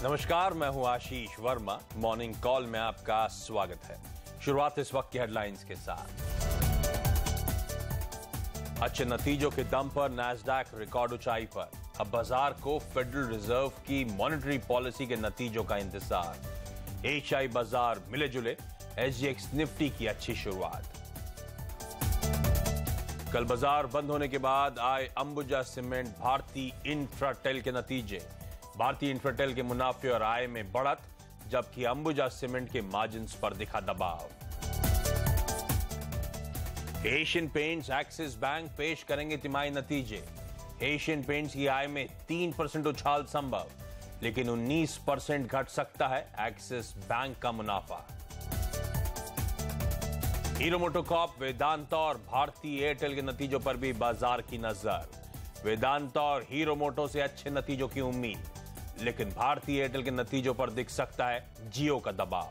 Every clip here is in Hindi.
नमस्कार, मैं हूं आशीष वर्मा। मॉर्निंग कॉल में आपका स्वागत है। शुरुआत इस वक्त की हेडलाइंस के साथ। अच्छे नतीजों के दम पर नैस्डैक रिकॉर्ड ऊंचाई पर। अब बाजार को फेडरल रिजर्व की मॉनेटरी पॉलिसी के नतीजों का इंतजार। एशियाई बाजार मिले जुले, एसजीएक्स निफ्टी की अच्छी शुरुआत। कल बाजार बंद होने के बाद आए अंबुजा सीमेंट भारती इंफ्राटेल के नतीजे। भारतीय इंफ्राटेल के मुनाफे और आय में बढ़त, जबकि अंबुजा सीमेंट के मार्जिन्स पर दिखा दबाव। एशियन पेंट्स, एक्सिस बैंक पेश करेंगे तिमाही नतीजे। एशियन पेंट्स की आय में 3% उछाल संभव, लेकिन 19% घट सकता है एक्सिस बैंक का मुनाफा। हीरो मोटोकॉर्प, वेदांता और भारती एयरटेल के नतीजों पर भी बाजार की नजर। वेदांता और हीरो मोटो से अच्छे नतीजों की उम्मीद, लेकिन भारती एयरटेल के नतीजों पर दिख सकता है जियो का दबाव।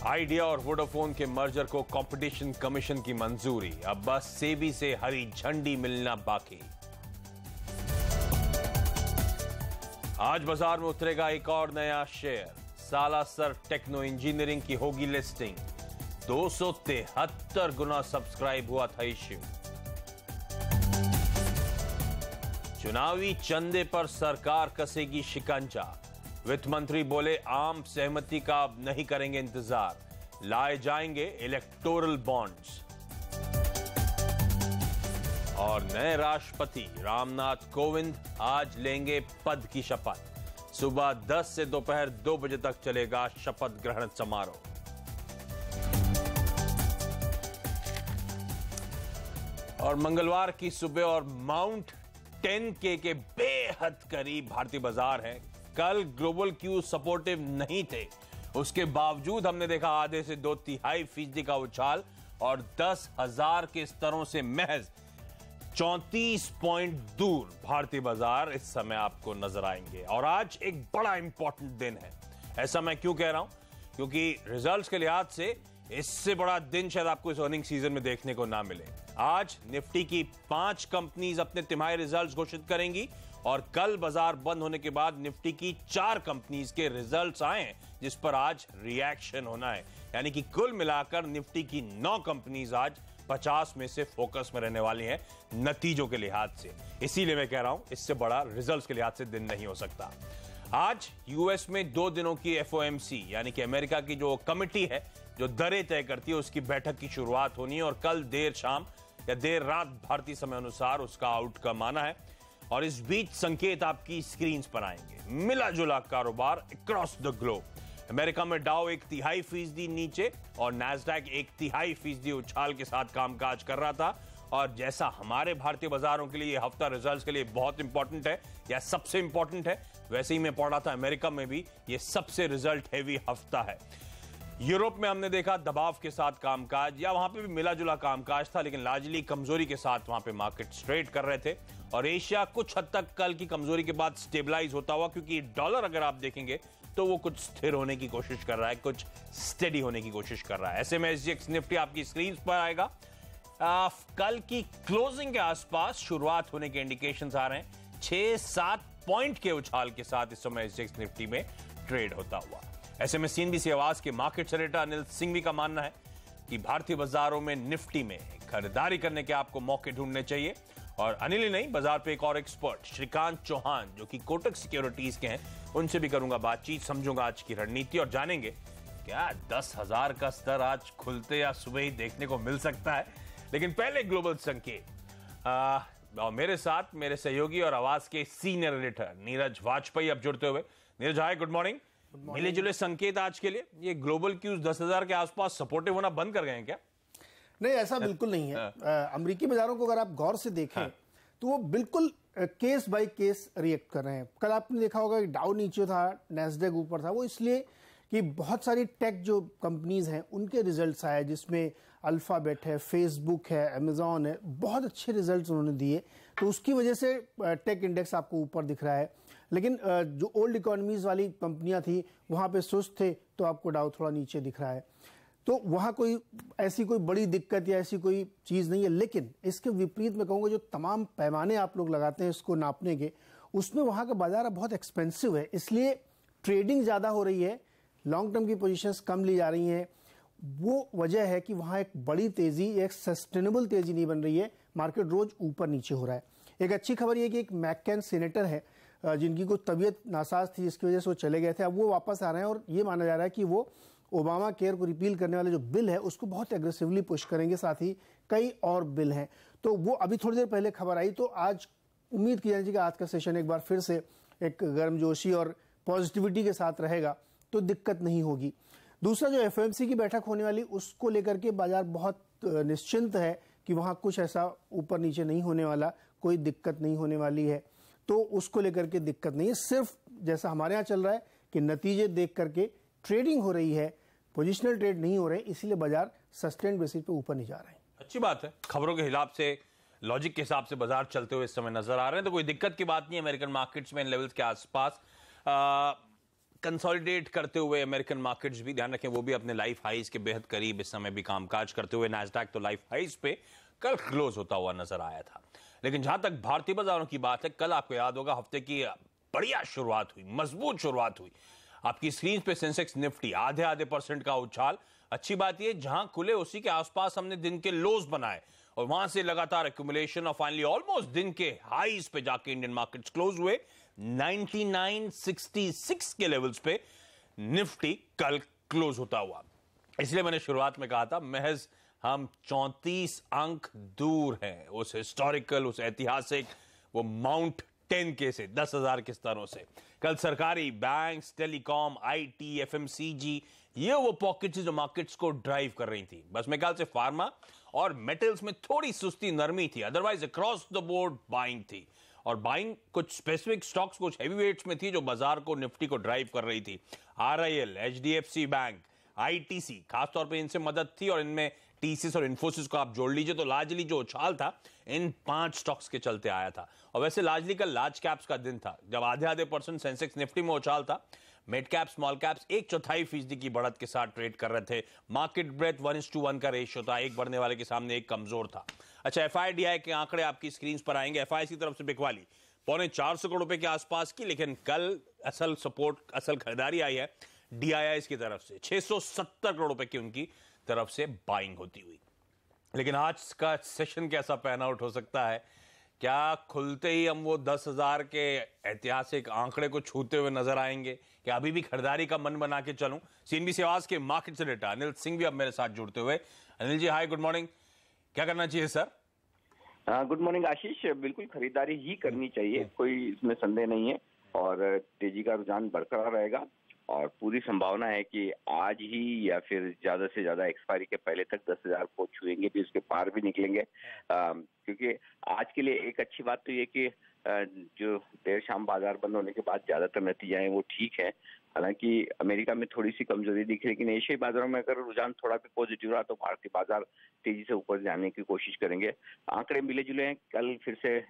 आइडिया और वोडाफोन के मर्जर को कंपटीशन कमीशन की मंजूरी। अब बस सेबी से हरी झंडी मिलना बाकी। आज बाजार में उतरेगा एक और नया शेयर। सालासर टेक्नो इंजीनियरिंग की होगी लिस्टिंग। 273 गुना सब्सक्राइब हुआ था इश्यू। चुनावी चंदे पर सरकार कसेगी शिकंजा। वित्त मंत्री बोले आम सहमति का अब नहीं करेंगे इंतजार, लाए जाएंगे इलेक्टोरल बॉन्ड्स। और नए राष्ट्रपति रामनाथ कोविंद आज लेंगे पद की शपथ। सुबह 10 से दोपहर 2 बजे तक चलेगा शपथ ग्रहण समारोह। और मंगलवार की सुबह और माउंट 10K के बेहद करीब भारतीय बाजार है। कल ग्लोबल क्यू सपोर्टिव नहीं थे, उसके बावजूद हमने देखा आधे से 2/3% का उछाल और 10,000 के स्तरों से महज 34 पॉइंट दूर भारतीय बाजार इस समय आपको नजर आएंगे। और आज एक बड़ा इंपॉर्टेंट दिन है। ऐसा मैं क्यों कह रहा हूं? क्योंकि रिजल्ट्स के लिहाज से इससे बड़ा दिन शायद आपको इस अर्निंग सीजन में देखने को ना मिले। आज निफ्टी की 5 कंपनीज अपने तिमाही रिजल्ट्स घोषित करेंगी और कल बाजार बंद होने के बाद निफ्टी की 4 कंपनीज के रिजल्ट्स आए, जिस पर आज रिएक्शन होना है। यानी कि कुल मिलाकर निफ्टी की 9 कंपनीज आज 50 में से फोकस में रहने वाली हैं नतीजों के लिहाज से। इसीलिए मैं कह रहा हूं इससे बड़ा रिजल्ट्स के लिहाज से दिन नहीं हो सकता। आज यूएस में 2 दिनों की एफओएमसी यानी कि अमेरिका की जो कमिटी है जो दरें तय करती है, उसकी बैठक की शुरुआत होनी है और कल देर शाम या देर रात भारतीय समय अनुसार उसका आउटकम आना है। और इस बीच संकेत आपकी स्क्रीन पर आएंगे। मिला जुला कारोबार अक्रॉस द ग्लोब। अमेरिका में डाउ 0.5% नीचे और नैस्डैक 0.5% उछाल के साथ कामकाज कर रहा था। और जैसा हमारे भारतीय बाजारों के लिए हफ्ता रिजल्ट्स के लिए बहुत इंपॉर्टेंट है या सबसे इंपॉर्टेंट है, वैसे ही मैं पढ़ रहा था अमेरिका में भी ये सबसे रिजल्ट हैवी हफ्ता है। यूरोप में हमने देखा दबाव के साथ कामकाज, या वहां पे भी मिला जुला कामकाज था, लेकिन लार्जली कमजोरी के साथ वहां पे मार्केट ट्रेड कर रहे थे। और एशिया कुछ हद तक कल की कमजोरी के बाद स्टेबलाइज होता हुआ, क्योंकि डॉलर अगर आप देखेंगे तो वो कुछ स्थिर होने की कोशिश कर रहा है, कुछ स्टेडी होने की कोशिश कर रहा है। ऐसे में एसजीएक्स निफ्टी आपकी स्क्रीन पर आएगा। कल की क्लोजिंग के आसपास शुरुआत होने के इंडिकेशंस आ रहे हैं। 6-7 पॉइंट के उछाल के साथ इस समय एसजीएक्स निफ्टी में ट्रेड होता हुआ। ऐसे में सीएनबीसी आवाज के मार्केट सेनेटर अनिल सिंघवी का मानना है कि भारतीय बाजारों में निफ्टी में खरीदारी करने के आपको मौके ढूंढने चाहिए। और अनिल ही नहीं, बाजार पे एक और एक्सपर्ट श्रीकांत चौहान जो कि कोटक सिक्योरिटीज के हैं, उनसे भी करूंगा बातचीत, समझूंगा आज की रणनीति और जानेंगे क्या 10,000 का स्तर आज खुलते या सुबह ही देखने को मिल सकता है। लेकिन पहले ग्लोबल संकेत। और मेरे साथ मेरे सहयोगी और आवाज के सीनियर एडिटर नीरज वाजपेयी अब जुड़ते हुए। नीरज, हाय, गुड मॉर्निंग। मिले जुले संकेत आज के लिए। ये ग्लोबल क्यूज 10,000 के आसपास सपोर्टिव होना बंद कर गए हैं क्या? नहीं, ऐसा बिल्कुल नहीं है। अमेरिकी बाजारों को अगर आप गौर से देखें तो वो बिल्कुल केस बाय केस रिएक्ट कर रहे हैं। कल आपने देखा होगा कि डाउ नीचे था, नैस्डैक ऊपर था। वो इसलिए कि बहुत सारी टेक जो कंपनीज हैं उनके रिजल्ट्स आए, जिसमें अल्फाबेट है, फेसबुक है, अमेजॉन है, बहुत अच्छे रिजल्ट्स उन्होंने दिए। तो उसकी वजह से टेक इंडेक्स आपको ऊपर दिख रहा है। लेकिन जो ओल्ड इकोनॉमीज वाली कंपनियां थी वहां पे सुस्त थे, तो आपको डाउ थोड़ा नीचे दिख रहा है। तो वहां कोई ऐसी कोई बड़ी दिक्कत या ऐसी कोई चीज नहीं है। लेकिन इसके विपरीत मैं कहूंगा, जो तमाम पैमाने आप लोग लगाते हैं इसको नापने के, उसमें वहां का बाजार बहुत एक्सपेंसिव है, इसलिए ट्रेडिंग ज्यादा हो रही है, लॉन्ग टर्म की पोजीशंस कम ली जा रही हैं। वो वजह है कि वहां एक बड़ी तेजी, एक सस्टेनेबल तेजी नहीं बन रही है, मार्केट रोज ऊपर नीचे हो रहा है। एक अच्छी खबर यह कि एक मैककेन सीनेटर है जिनकी कोई तबीयत नासाज थी, जिसकी वजह से वो चले गए थे, अब वो वापस आ रहे हैं और ये माना जा रहा है कि वो ओबामा केयर को रिपील करने वाले जो बिल है उसको बहुत एग्रेसिवली पुश करेंगे। साथ ही कई और बिल हैं, तो वो अभी थोड़ी देर पहले खबर आई, तो आज उम्मीद की जानी चाहिए कि आज का सेशन एक बार फिर से एक गर्मजोशी और पॉजिटिविटी के साथ रहेगा, तो दिक्कत नहीं होगी। दूसरा, जो एफओएमसी की बैठक होने वाली, उसको लेकर के बाजार बहुत निश्चिंत है कि वहां कुछ ऐसा ऊपर नीचे नहीं होने वाला, कोई दिक्कत नहीं होने वाली है, तो उसको लेकर के दिक्कत नहीं है। सिर्फ जैसा हमारे यहाँ चल रहा है कि नतीजे देख करके ट्रेडिंग हो रही है, पोजिशनल ट्रेड नहीं हो रहे, इसीलिए बाजार सस्टेन्ड बेसिस पे ऊपर नहीं जा रहे हैं। अच्छी बात है, खबरों के हिसाब से, लॉजिक के हिसाब से बाजार चलते हुए इस समय नजर आ रहे हैं, तो कोई दिक्कत की बात नहीं है। अमेरिकन मार्केट्स में इन लेवल्स के आसपास कंसोलिडेट करते हुए अमेरिकन मार्केट्स भी, ध्यान रखें, वो भी अपने लाइफ हाइज के बेहद करीब इस समय भी कामकाज करते हुए। नैस्डैक तो लाइफ हाइज पे कल क्लोज होता हुआ नजर आया था। लेकिन जहां तक भारतीय बाजारों की बात है, कल आपको याद होगा हफ्ते की बढ़िया शुरुआत हुई, मजबूत शुरुआत हुई। आपकी स्क्रीन पे सेंसेक्स निफ्टी आधे % का उछाल। अच्छी बात यह, जहां खुले उसी के आसपास हमने दिन के लोज बनाए और वहां से लगातार एक्यूमुलेशन और फाइनली ऑलमोस्ट दिन के हाईज पे जाके इंडियन मार्केट्स क्लोज हुए 9966 के लेवल्स पे निफ्टी कल क्लोज होता हुआ। इसलिए मैंने शुरुआत में कहा था, महज हम 34 अंक दूर हैं उस हिस्टोरिकल, उस ऐतिहासिक, वो माउंट 10K से, 10,000 के स्तरों से। कल सरकारी, बैंक्स, टेलीकॉम, आईटी, एफएमसीजी, ये वो पॉकेट्स जो मार्केट्स को ड्राइव कर रही थी। बस मेरे ख्याल से फार्मा और मेटल्स में थोड़ी सुस्ती नरमी थी, otherwise across the board buying थी। और बाइंग कुछ स्पेसिफिक स्टॉक्स, कुछ हेवीवेट्स में थी जो बाजार को, निफ्टी को ड्राइव कर रही थी। आरआईएल, एचडीएफसी बैंक, आईटीसी, खासतौर पे इनसे मदद थी, और इनमें टीसीएस और इन्फोसिस को आप जोड़ लीजिए तो लार्जली जो उछाल था इन 5 स्टॉक्स के चलते आया था। और वैसे लार्जली कल लार्ज कैप्स का दिन था, जब आधे % सेंसेक्स निफ्टी में उछाल था। मिड कैप, स्मॉल कैप्स 1/4% की बढ़त के साथ ट्रेड कर रहे थे। मार्केट ब्रेथ 1:1 का रेशियो था, एक बढ़ने वाले के सामने एक कमजोर था। अच्छा, एफआईडीआई के आंकड़े आपकी स्क्रीन पर आएंगे। एफआईसी की तरफ से बिकवाली 450 करोड़ रुपए के आसपास की, लेकिन कल असल सपोर्ट, असल खरीदारी आई है डीआईआई की तरफ से 670 करोड़ रुपए की उनकी तरफ से बाइंग होती हुई। लेकिन आज का सेशन कैसा पैन आउट हो सकता है? क्या खुलते ही हम वो 10,000 के ऐतिहासिक आंकड़े को छूते हुए नजर आएंगे? क्या अभी भी खरीदारी का मन बना के चलूं? सीएनबीसी आवाज के मार्केट से डेटा अनिल सिंह भी अब मेरे साथ जुड़ते हुए। अनिल जी, हाय, गुड मॉर्निंग। क्या करना चाहिए सर? गुड मॉर्निंग आशीष, बिल्कुल खरीदारी ही करनी चाहिए, कोई इसमें संदेह नहीं है, और तेजी का रुझान बरकरार रहेगा। और पूरी संभावना है कि आज ही या फिर ज्यादा से ज्यादा एक्सपायरी के पहले तक 10,000 को छुएंगे भी, उसके पार भी निकलेंगे। क्योंकि आज के लिए एक अच्छी बात तो ये कि जो देर शाम बाजार बंद होने के बाद ज्यादातर नतीजे हैं वो ठीक है। हालांकि अमेरिका में थोड़ी सी कमजोरी दिख रही है, लेकिन एशियाई बाजारों में अगर रुझान थोड़ा भी पॉजिटिव रहा तो भारतीय बाजार तेजी से ऊपर जाने की कोशिश करेंगे। आंकड़े मिले जुले हैं। कल फिर से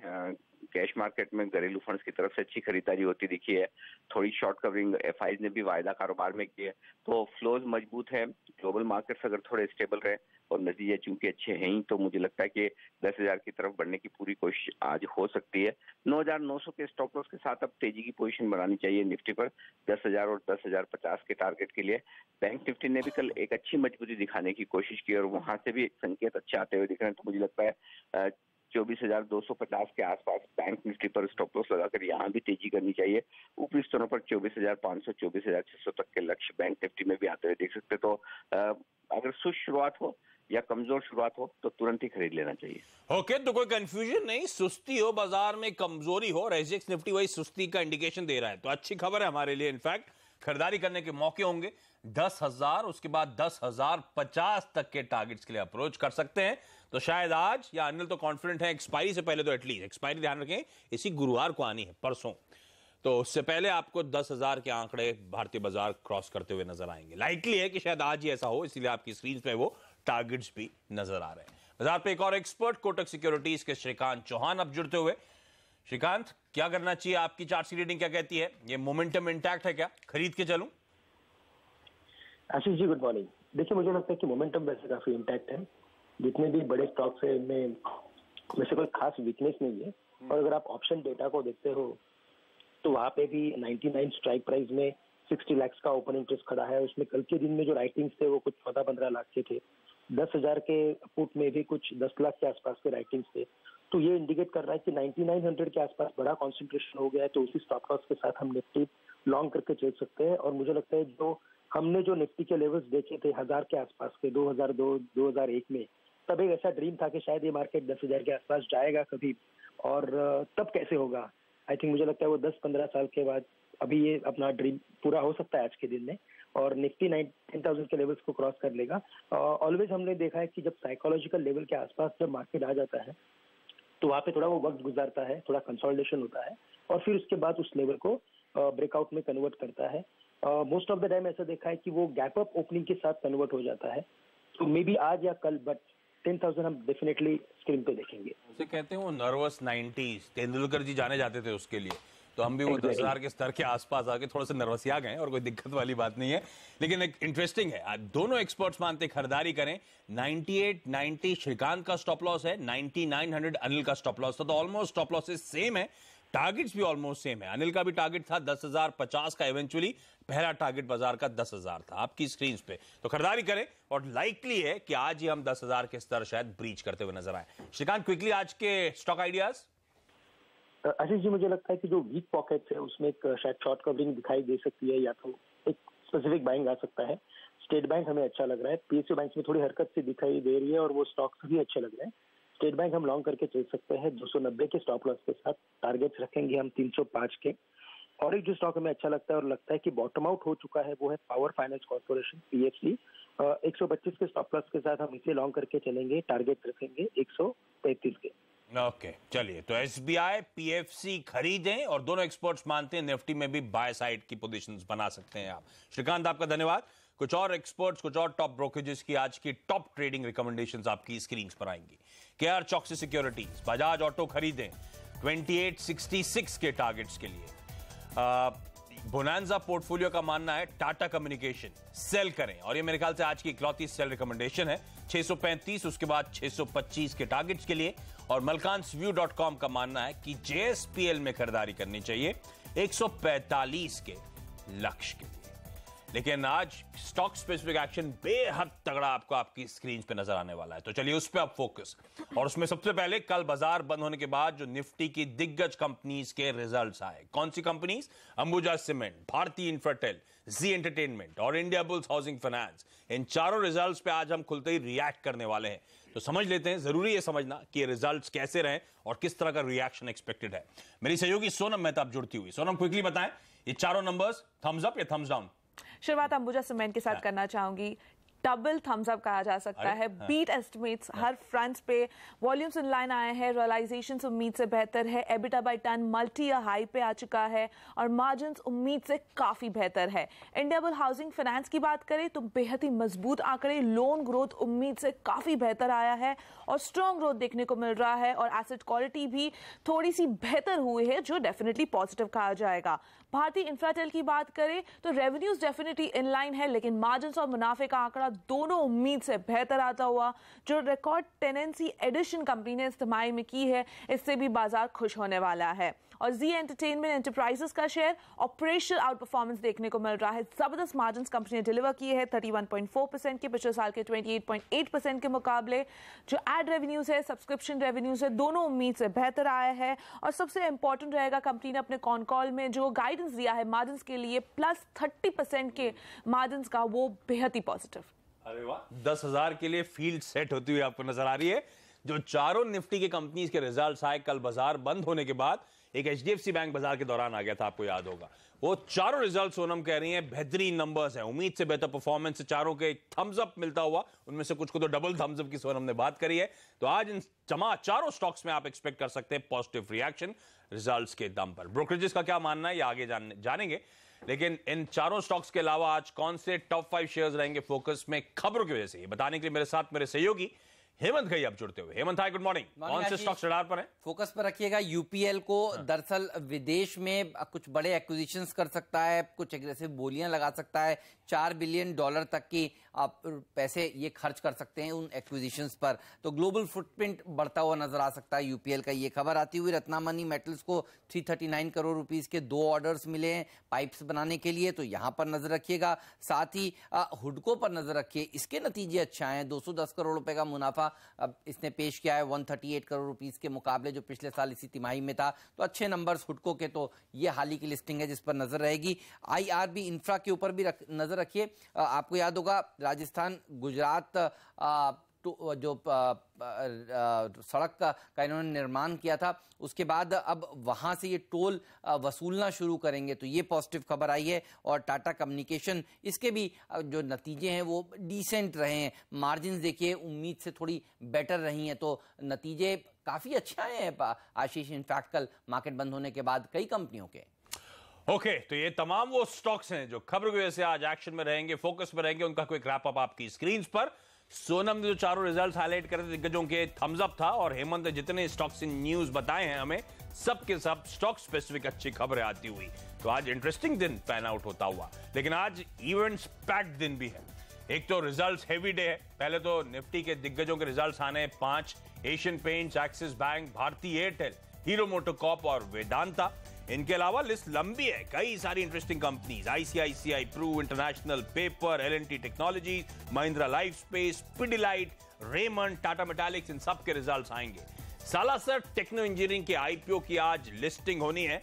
कैश मार्केट में घरेलू फंड्स की तरफ से अच्छी खरीदारी होती दिखी है। थोड़ी शॉर्ट कवरिंग एफआईज ने भी वायदा कारोबार में किए, तो फ्लोज मजबूत है। ग्लोबल मार्केट्स अगर थोड़े स्टेबल रहे और नतीजे चूंकि अच्छे हैं ही, तो मुझे लगता है कि 10,000 की तरफ बढ़ने की पूरी कोशिश आज हो सकती है। 9,900 के स्टॉप लॉस के साथ अब तेजी की पोजीशन बनानी चाहिए निफ्टी पर 10,000 और 10,050 के टारगेट के लिए। बैंक निफ्टी ने भी कल एक अच्छी मजबूती दिखाने की कोशिश की और वहां से भी संकेत अच्छे आते हुए दिख रहे हैं, तो मुझे लगता है 24,250 के आसपास बैंक निफ्टी पर स्टॉप लॉस लगाकर यहाँ भी तेजी करनी चाहिए। ऊपरी स्तरों पर 24,500, 24,600 तक के लक्ष्य बैंक निफ्टी में भी आते हुए देख सकते। तो अगर सुस्त शुरुआत हो या कमजोर शुरुआत हो तो तुरंत ही खरीद लेना चाहिए। ओके, तो कोई कंफ्यूजन नहीं, सुस्ती हो बाजार में, कमजोरी हो, एसजीएक्स निफ्टी वही सुस्ती का इंडिकेशन दे रहा है, तो अच्छी खबर है हमारे लिए। इनफैक्ट खरीदारी करने के मौके होंगे 10,000, उसके बाद 10,050 तक के टारगेट्स के लिए अप्रोच कर सकते हैं। तो शायद आज, या अनिल तो कॉन्फिडेंट है, एक्सपायरी से पहले तो एटलीस्ट, एक्सपायरी ध्यान रखें इसी गुरुवार को आनी है, परसों, तो उससे पहले आपको 10,000 के आंकड़े भारतीय बाजार क्रॉस करते हुए नजर आएंगे। लाइकली है कि शायद आज ही ऐसा हो, इसीलिए आपकी स्क्रीन पे वो टारगेट्स भी नजर आ रहे हैं। बाजार पे एक और एक्सपर्ट, कोटक सिक्योरिटीज के श्रीकांत चौहान अब जुड़ते हुए। श्रीकांत, क्या करना चाहिए? आपकी चार्ट की रीडिंग क्या कहती है? ये मोमेंटम इंटैक्ट है क्या? खरीद के चलूं? Ashish ji good morning. देखिए मुझे लगता है कि मोमेंटम वैसे काफी इंटैक्ट है, जितने भी बड़े स्टॉक्स है इनमें वैसे कोई खास वीकनेस नहीं है। और अगर आप ऑप्शन डेटा को देखते हो तो वहाँ पे भी 99 स्ट्राइक प्राइस में 60 लाख का ओपन इंटरेस्ट खड़ा है। उसमें कल के दिन में जो राइटिंग्स थे वो कुछ 14-15 लाख के थे। 10,000 के पुट में भी कुछ 10 लाख के आसपास के राइटिंग्स थे। तो ये इंडिकेट कर रहा है कि 9900 के आसपास बड़ा कॉन्सेंट्रेशन हो गया है, तो उसी स्टॉप लॉस के साथ हम निफ्टी लॉन्ग करके चल सकते हैं। और मुझे लगता है जो हमने जो निफ्टी के लेवल्स देखे थे 1000 के आसपास के 2002-2001 में, तब एक ऐसा ड्रीम था कि शायद ये मार्केट 10,000 के आसपास जाएगा कभी, और तब कैसे होगा। आई थिंक मुझे लगता है वो 10-15 साल के बाद अभी ये अपना ड्रीम पूरा हो सकता है आज के दिन में, और निफ्टी 10,000 के लेवल्स को क्रॉस कर लेगा। ऑलवेज हमने देखा है कि जब साइकोलॉजिकल लेवल के आसपास जब मार्केट आ जाता है तो वहाँ पे थोड़ा वो वक्त गुजारता है, थोड़ा कंसोलिडेशन होता है, और फिर उसके बाद उस लेवल को ब्रेकआउट में कन्वर्ट करता है। मोस्ट ऑफ द टाइम ऐसा देखा है कि वो गैप अप ओपनिंग के साथ कन्वर्ट हो जाता है। तो मे बी आज या कल, बट 10,000 हम डेफिनेटली स्क्रीन पे देखेंगे। उसे कहते हैं वो नर्वस 90s, तेंदुलकर जी जाने जाते थे उसके लिए, तो हम भी वो 10,000 के स्तर के आसपास आके थोड़ा सा नर्वस आ गए और कोई दिक्कत वाली बात नहीं है। लेकिन एक इंटरेस्टिंग है, दोनों एक्सपर्ट्स मानते खरीदारी करें। 98-90 श्रीकांत का स्टॉप लॉस है, 9900 अनिल का स्टॉप लॉस था, तो ऑलमोस्ट स्टॉप लॉसेस सेम है, टारगेट्स भी ऑलमोस्ट सेम है। अनिल का भी टारगेट था 10,050 का, इवेंचुअली पहला टारगेट बाजार का 10,000 था आपकी स्क्रीन पे। तो खरीदारी करें, और लाइकली है कि आज ही हम 10,000 के स्तर शायद ब्रीच करते हुए नजर आए। श्रीकांत, क्विकली आज के स्टॉक आइडियाज। आशीष जी मुझे लगता है कि जो वीक पॉकेट्स है उसमें एक शायद शॉर्ट कवरिंग दिखाई दे सकती है, या तो एक स्पेसिफिक बाइंग आ सकता है। स्टेट बैंक हमें अच्छा लग रहा है, पीएसयू बैंक में थोड़ी हरकत सी दिखाई दे रही है, और वो स्टॉक्स भी अच्छे लग रहे हैं। स्टेट बैंक हम लॉन्ग करके चल सकते हैं 290 के स्टॉप लॉस के साथ, टारगेट्स रखेंगे हम 305 के। और एक जो स्टॉक हमें अच्छा लगता है और लगता है कि बॉटम आउट हो चुका है वो है पावर फाइनेंस कॉर्पोरेशन, पीएफसी। 125 के स्टॉप लॉस के साथ हम इसे लॉन्ग करके चलेंगे, टारगेट रखेंगे 133 के। ओके, चलिए, तो एसबीआई पीएफसी खरीदें, और दोनों एक्सपर्ट्स मानते हैं निफ्टी में भी बाय साइड की पोजीशंस बना सकते हैं आप। श्रीकांत, आपका धन्यवाद। कुछ और एक्सपर्ट्स, कुछ और टॉप ब्रोकरेजेस की आज की टॉप ट्रेडिंग रिकमेंडेशंस आपकी स्क्रीन पर आएंगी। केआर चौकसी सिक्योरिटीज, बजाज ऑटो खरीदें 2866 के टारगेट्स के लिए। बोनांजा पोर्टफोलियो का मानना है टाटा कम्युनिकेशन सेल करें, और ये मेरे ख्याल से आज की इकलौती सेल रिकमेंडेशन है। 635, उसके बाद 625 के टारगेट्स के लिए। और malkansview.com का मानना है कि जेएसपीएल में खरीदारी करनी चाहिए 145 के लक्ष्य के लिए। लेकिन आज स्टॉक स्पेसिफिक एक्शन बेहद तगड़ा आपको आपकी स्क्रीन पे नजर आने वाला है, तो चलिए उस पे आप फोकस। और उसमें सबसे पहले कल बाजार बंद होने के बाद जो निफ्टी की दिग्गज कंपनीज के रिजल्ट्स आए। कौन सी कंपनीज? अंबुजा सीमेंट, भारती इंफ्राटेल, जी एंटरटेनमेंट और इंडिया बुल्स हाउसिंग फाइनेंस। इन चारों रिजल्ट्स पे आज हम खुलते ही रिएक्ट करने वाले हैं, तो समझ लेते हैं। जरूरी है समझना कि ये रिजल्ट्स कैसे रहे और किस तरह का रिएक्शन एक्सपेक्टेड है। मेरी सहयोगी सोनम मेहताब जुड़ती हुई। सोनम, क्विकली बताएं ये चारों नंबर्स, थम्स अप या थम्स डाउन? शुरुआत अंबुजा सीमेंट के साथ करना चाहूंगी। डबल थम्स अप कहा जा सकता है, बीट एस्टिमेट्स हर फ्रंट पे, वॉल्यूम्स इन लाइन आए हैं, रियलाइजेशंस उम्मीद से बेहतर है, EBITDA by ton multi year high पे आ चुका है, और मार्जिन्स उम्मीद से काफी बेहतर है। इंडिया बुल्स हाउसिंग फाइनेंस की बात करें तो बेहद ही मजबूत आंकड़े, लोन ग्रोथ उम्मीद से काफी बेहतर आया है और स्ट्रॉन्ग ग्रोथ देखने को मिल रहा है, और एसेट क्वालिटी भी थोड़ी सी बेहतर हुई है, जो डेफिनेटली पॉजिटिव कहा जाएगा। भारती इंफ्राटेल की बात करें तो रेवेन्यूज डेफिनेटली इन लाइन है, लेकिन मार्जिन्स और मुनाफे का आंकड़ा दोनों उम्मीद से बेहतर आता हुआ। जो रिकॉर्ड टेनेंसी एडिशन कंपनी ने इस तिमाही में की है, इससे भी बाजार खुश होने वाला है। और जी एंटरटेनमेंट एंटरप्राइजेस का शेयर ऑपरेशनल आउट परफॉर्मेंस देखने को मिल रहा है। जबरदस्त मार्जिन्स कंपनी ने डिलीवर किए हैं 31.4% के, पिछले साल के 28.8% के मुकाबले। जो एड रेवेन्यूज है, सब्सक्रिप्शन रेवेन्यूज है, दोनों उम्मीद से बेहतर आया है। और सबसे इंपॉर्टेंट रहेगा, कंपनी ने अपने कॉन कॉल में जो गाइडेंस दिया है मार्जिन्स के लिए +30% के मार्जिन्स का, वो बेहद ही पॉजिटिव। अरे वाह, 10,000 के लिए फील्ड सेट होती हुई आपको नजर आ रही है। जो चारों निफ्टी के कंपनीज के रिजल्ट्स आए कल बाजार बंद होने के बाद, एक एचडीएफसी बैंक बाजार के दौरान आ गया था, आपको याद होगा। वो चारों रिजल्ट सोनम कह रही हैं बेहतरीन नंबर्स हैं, उम्मीद से बेहतर परफॉर्मेंस, चारों के थम्स अप मिलता हुआ। उनमें से कुछ को तो डबल थम्स अप की सोनम ने बात करी है। तो आज इन चारों स्टॉक्स में आप एक्सपेक्ट कर सकते हैं पॉजिटिव रिएक्शन रिजल्ट्स के दम पर। ब्रोकरेजेस का क्या मानना है ये आगे जानेंगे, लेकिन इन चारों स्टॉक्स के अलावा आज कौन से टॉप 5 शेयर्स रहेंगे फोकस में खबरों की वजह से, ये बताने के लिए मेरे साथ मेरे सहयोगी हेमंत गई अब जुड़ते हुए। हेमंत हाय, गुड मॉर्निंग। कौन से स्टॉक्स रडार पर है? फोकस पर रखिएगा यूपीएल को। दरअसल विदेश में कुछ बड़े एक्विजिशंस कर सकता है, कुछ एग्रेसिव बोलियां लगा सकता है, $4 बिलियन तक की आप पैसे ये खर्च कर सकते हैं उन एक्विजिशंस पर। तो ग्लोबल फुटप्रिंट बढ़ता हुआ नजर आ सकता है यूपीएल का। ये खबर आती हुई रत्नामनी मेटल्स को 339 करोड़ रुपीस के 2 ऑर्डर्स मिले हैं पाइप्स बनाने के लिए, तो यहां पर नजर रखिएगा। साथ ही हुडको पर नजर रखिए, इसके नतीजे अच्छे आए हैं। 210 करोड़ रुपए का मुनाफा अब इसने पेश किया है 138 करोड़ रुपीस के मुकाबले जो पिछले साल इसी तिमाही में था। तो अच्छे नंबर्स हुडको के, तो ये हाल ही की लिस्टिंग है जिस पर नजर रहेगी। आईआरबी इंफ्रा के ऊपर भी नजर रखिए। आपको याद होगा राजस्थान गुजरात जो सड़क का इन्होंने निर्माण किया था, उसके बाद अब वहां से ये टोल वसूलना शुरू करेंगे, तो ये पॉजिटिव खबर आई है। और टाटा कम्युनिकेशन, इसके भी जो नतीजे हैं वो डिसेंट रहे हैं। मार्जिन देखिए उम्मीद से थोड़ी बेटर रही हैं, तो नतीजे काफी अच्छे आए हैं आशीष। इनफैक्ट कल मार्केट बंद होने के बाद कई कंपनियों के। ओके, तो ये तमाम वो स्टॉक्स हैं जो खबर की वजह से आज एक्शन में रहेंगे, फोकस में रहेंगे। उनका क्विक रैप अप आपकी स्क्रीन पर। सोनम ने जो चारों रिजल्ट्स हाईलाइट करे थे दिग्गजों के, थम्स अप था। और हेमंत ने जितने स्टॉक्स इन न्यूज बताए हैं हमें, सबके सब स्टॉक स्पेसिफिक अच्छी खबरें आती हुई। तो आज इंटरेस्टिंग दिन पैन आउट होता हुआ, लेकिन आज इवेंट्स पैक्ड दिन भी है। एक तो रिजल्ट्स हेवी डे है। पहले तो निफ्टी के दिग्गजों के रिजल्ट्स आने 5, एशियन पेंट्स, एक्सिस बैंक, भारती एयरटेल, हीरो मोटोकॉर्प और वेदांता। इनके अलावा लिस्ट लंबी है, कई सारी interesting companies, ICICI Pru, International Paper, LNT technology, Mahindra life space, Pidilite, Raymond, Tata metallics, इन सब के रिजल्ट्स आएंगे। सालासर टेक्नो इंजीनियरिंग के आईपीओ की आज लिस्टिंग होनी है।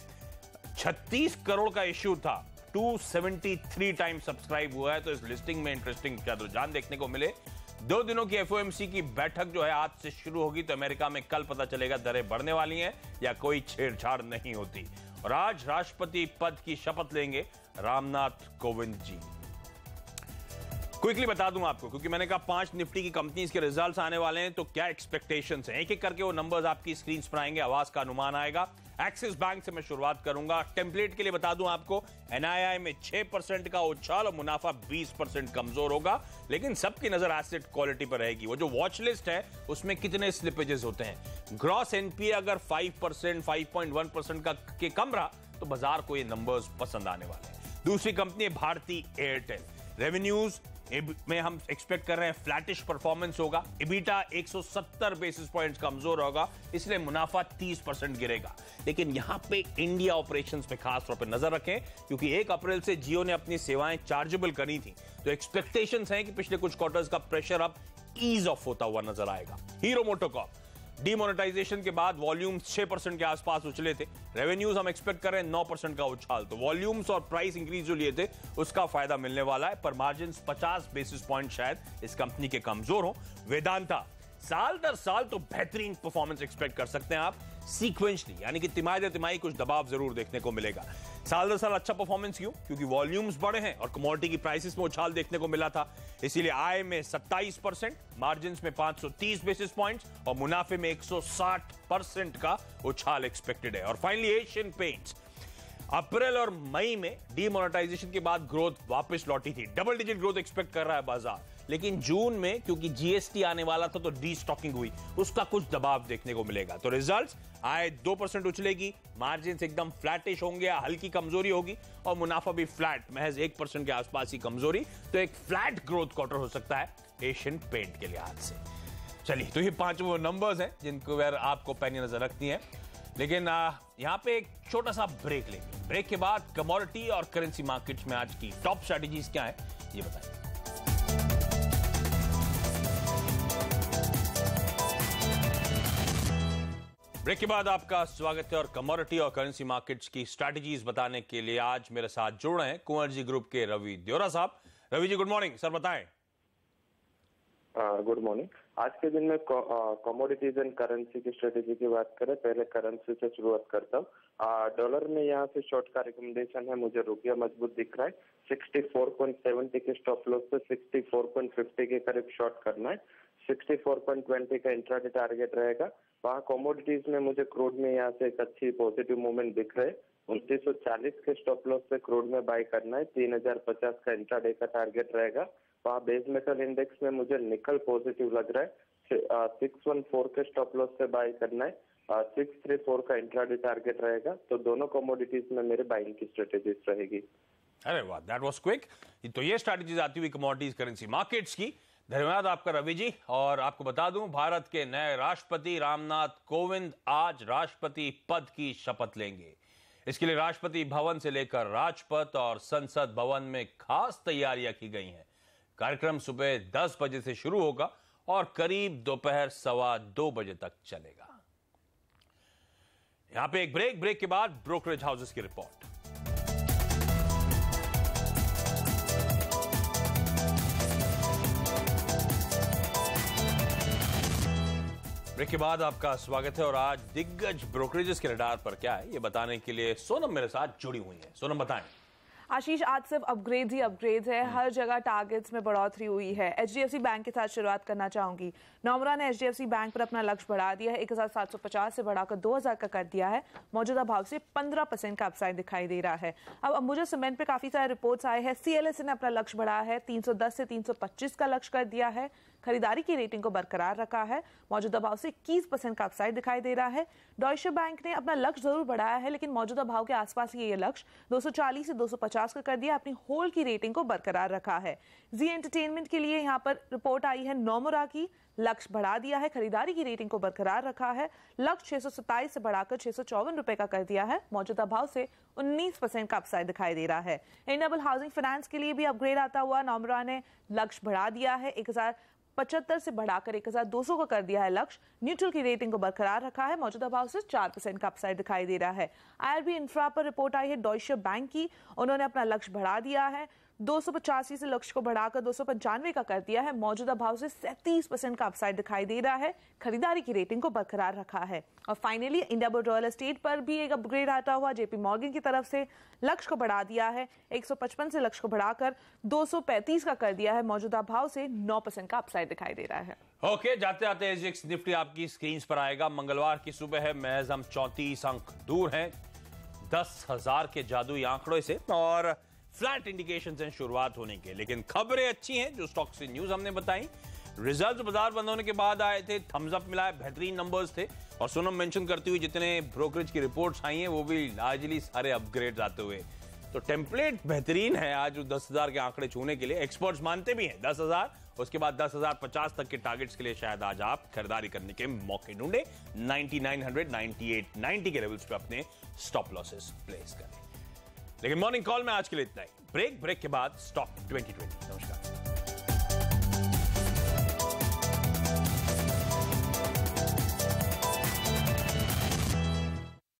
36 करोड़ का इश्यू था, 273 टाइम सब्सक्राइब हुआ है। तो इस लिस्टिंग में इंटरेस्टिंग क्या रुझान देखने को मिले। 2 दिनों की एफओएमसी की बैठक जो है आज से शुरू होगी, तो अमेरिका में कल पता चलेगा दरें बढ़ने वाली हैं या कोई छेड़छाड़ नहीं होती। और आज राष्ट्रपति पद की शपथ लेंगे रामनाथ कोविंद जी। क्विकली बता दूं आपको, क्योंकि मैंने कहा 5 निफ्टी की कंपनीज के रिजल्ट्स आने वाले हैं, तो क्या एक्सपेक्टेशंस हैं, एक एक करके वो नंबर्स आपकी स्क्रीन पर आएंगे, आवाज का अनुमान आएगा। एक्सिस बैंक से मैं शुरुआत करूंगा। टेम्पलेट के लिए बता दूं आपको, एनआईआई में 6% का उछाल और मुनाफा 20% कमजोर होगा, लेकिन सबकी नजर एसेट क्वालिटी पर रहेगी। वो जो वॉच लिस्ट है उसमें कितने स्लिपेजेस होते हैं। ग्रॉस एनपीए अगर 5%, 5.1% का के कम रहा तो बाजार को ये नंबर्स पसंद आने वाले हैं। दूसरी कंपनी है भारती एयरटेल। रेवेन्यूज में हम एक्सपेक्ट कर रहे हैं फ्लैटिश परफॉर्मेंस होगा। इबिटा 170 बेसिस पॉइंट्स कमजोर होगा, इसलिए मुनाफा 30% गिरेगा। लेकिन यहां पे इंडिया ऑपरेशंस पे खास तौर पे नजर रखें, क्योंकि 1 अप्रैल से जियो ने अपनी सेवाएं चार्जेबल करी थी, तो एक्सपेक्टेशंस हैं कि पिछले कुछ क्वार्टर्स का प्रेशर अब ईज ऑफ होता हुआ नजर आएगा। हीरो मोटोकॉर्प, डीमोनेटाइजेशन के बाद वॉल्यूम्स 6% के आसपास उछले थे। रेवेन्यूज हम एक्सपेक्ट कर रहे हैं 9% का उछाल, तो वॉल्यूम्स और प्राइस इंक्रीज जो लिए थे उसका फायदा मिलने वाला है। पर मार्जिन 50 बेसिस पॉइंट शायद इस कंपनी के कमजोर हो। वेदांता, साल दर साल तो बेहतरीन परफॉर्मेंस एक्सपेक्ट कर सकते हैं आप, सीक्वेंशली, यानी कि तिमाही दर तिमाही कुछ दबाव जरूर देखने को मिलेगा। साल दर साल अच्छा परफॉर्मेंस क्यों? क्योंकि वॉल्यूम्स बढ़े हैं और कमोडिटी की प्राइसेस में उछाल देखने को मिला था, इसीलिए आय में 27%, मार्जिन्स में 530 बेसिस पॉइंट्स और मुनाफे में 160% का उछाल एक्सपेक्टेड है। और फाइनली एशियन पेंट्स, अप्रैल और मई में डीमोनेटाइजेशन के बाद ग्रोथ वापस लौटी थी, डबल डिजिट ग्रोथ एक्सपेक्ट कर रहा है बाजार, लेकिन जून में क्योंकि जीएसटी आने वाला था तो डी-स्टॉकिंग हुई, उसका कुछ दबाव देखने को मिलेगा। तो रिजल्ट्स, आय 2% उछलेगी, मार्जिन्स एकदम फ्लैटिश होंगे या हल्की कमजोरी होगी और मुनाफा भी फ्लैट, महज 1% के आसपास ही कमजोरी। तो एक फ्लैट ग्रोथ क्वार्टर हो सकता है एशियन पेंट के लिहाज से। चलिए, तो ये 5 वो नंबर्स हैं जिनको आपको पैनी नजर रखती है। लेकिन यहां पे एक छोटा सा ब्रेक लेंगे। ब्रेक के बाद कमोडिटी और करेंसी मार्केट्स में आज की टॉप स्ट्रेटजीज क्या है ये बताएं। ब्रेक के बाद आपका स्वागत है और कमोडिटी और करेंसी मार्केट्स की स्ट्रेटजीज बताने के लिए आज मेरे साथ जुड़ रहे हैं कुंवर जी ग्रुप के रवि देवरा साहब। Ravi ji, good morning sir, बताएं। Good morning. आज के दिन में कमोडिटीज एंड करेंसी की स्ट्रेटेजी की बात करें, पहले करेंसी से शुरुआत करता हूँ। डॉलर में यहाँ से शॉर्ट का रिकमेंडेशन है, मुझे रुपया मजबूत दिख रहा है। 64.70 के स्टॉप लॉस से 64.50 के करीब शॉर्ट करना है। 64.20 का इंट्राडे टारगेट रहेगा। वहाँ कमोडिटीज में मुझे क्रूड में यहाँ से एक अच्छी पॉजिटिव मूवमेंट दिख रहे। 2940 के स्टॉप लॉस से क्रूड में बाय करना है। 3050 का इंट्राडे का टारगेट रहेगा। वहाँ बेस मेटल इंडेक्स में मुझे निकल पॉजिटिव लग रहा है। 614 के स्टॉप लॉस से बाय करना है। 634 का इंट्राडे टारगेट रहेगा। तो दोनों कमोडिटीज में मेरे बाइंग की स्ट्रेटेजीज रहेगी। अरे वाह, दैट वाज क्विक। तो ये स्ट्रैटेजीज आती हुई कमोडिटीज करेंसी मार्केट्स की। धन्यवाद आपका रवि जी। और आपको बता दूं, भारत के नए राष्ट्रपति रामनाथ कोविंद आज राष्ट्रपति पद की शपथ लेंगे। इसके लिए राष्ट्रपति भवन से लेकर राजपथ और संसद भवन में खास तैयारियां की गई हैं। कार्यक्रम सुबह 10 बजे से शुरू होगा और करीब दोपहर 2:15 बजे तक चलेगा। यहां पे एक ब्रेक के बाद ब्रोकरेज हाउसेस की रिपोर्ट। ब्रेक के बाद आपका स्वागत है और आज दिग्गज ब्रोकरेजेस के रडार पर क्या है ये बताने के लिए सोनम मेरे साथ जुड़ी हुई है। सोनम बताएं। आशीष, आज सिर्फ अपग्रेड्स ही अपग्रेड्स है। हर जगह टारगेट्स में बढ़ोतरी हुई है। एचडीएफसी बैंक के साथ शुरुआत करना चाहूंगी। नोमरा ने एचडीएफसी बैंक पर अपना लक्ष्य बढ़ा दिया है। 1750 से बढ़ाकर 2000 का कर दिया है। मौजूदा भाव से 15% का अपसाइड दिखाई दे रहा है। अब अंबुजा सीमेंट पे काफी सारे रिपोर्ट्स आए हैं। सीएलएसए ने अपना लक्ष्य बढ़ाया है। 310 से 325 का लक्ष्य कर दिया है। खरीदारी की रेटिंग को बरकरार रखा है। मौजूदा भाव से 21% का अपसाइड दिखाई दे रहा है। डॉयशे बैंक ने अपना लक्ष्य जरूर बढ़ाया है, लेकिन मौजूदा भाव के आसपास ये लक्ष्य 240 से 250 का कर दिया। अपनी होल्ड की रेटिंग को बरकरार रखा है। जी एंटरटेनमेंट के लिए यहाँ पर रिपोर्ट आई है। नोमुरा की लक्ष्य बढ़ा दिया है। खरीदारी की रेटिंग को बरकरार रखा है। लक्ष्य 627 से बढ़ाकर 654 रुपए का कर दिया है। मौजूदा भाव से 19% का अपसाइड दिखाई दे रहा है। इंडियन हाउसिंग फाइनेंस के लिए भी अपग्रेड आता हुआ नोमुरा ने लक्ष्य बढ़ा दिया है। 1075 से बढ़ाकर 1200 का कर दिया है लक्ष्य। न्यूट्रल की रेटिंग को बरकरार रखा है। मौजूदा भाव से 4% का अपसाइड दिखाई दे रहा है। आईआरबी इंफ्रा पर रिपोर्ट आई है डॉयशे बैंक की। उन्होंने अपना लक्ष्य बढ़ा दिया है। 285 से लक्ष्य को बढ़ाकर 295 का कर दिया है। मौजूदा भाव से 37% का अपसाइड दिखाई दे रहा है। खरीदारी की रेटिंग को बरकरार रखा है। और फाइनली इंडियाबुल्स रियल एस्टेट पर भी एक अपग्रेड आता हुआ जेपी मॉर्गन की तरफ से लक्ष्य को बढ़ा दिया है। 155 से लक्ष्य को बढ़ाकर 235 का कर दिया है। मौजूदा भाव से 9% का अपसाइड दिखाई दे रहा है। ओके, जाते आते एसजीएक्स निफ्टी आपकी स्क्रीन पर आएगा। मंगलवार की सुबह है, महज हम 34 अंक दूर हैं 10,000 के जादुई आंकड़ों से और फ्लैट इंडिकेशंस हैं शुरुआत होने के। लेकिन खबरें अच्छी हैं जो स्टॉक से न्यूज हमने बताई। रिजल्ट बाजार बंद होने के बाद आए थे, थम्स अप मिला है, बेहतरीन नंबर्स थे। और सोनम मेंशन करती हुई जितने ब्रोकरेज की रिपोर्ट्स आई हैं वो भी लार्जली सारे अपग्रेड आते हुए। तो टेम्पलेट बेहतरीन है आज 10,000 के आंकड़े छूने के लिए। एक्सपर्ट्स मानते भी हैं 10,000, उसके बाद 10,050 तक के टारगेट्स के लिए शायद आज आप खरीदारी करने के मौके ढूंढे। 9900, 98, 90 के लेवल्स पे अपने स्टॉप लॉसेस प्लेस करें। लेकिन मॉर्निंग कॉल में आज के लिए इतना ही। ब्रेक के बाद स्टॉक 2020। नमस्कार।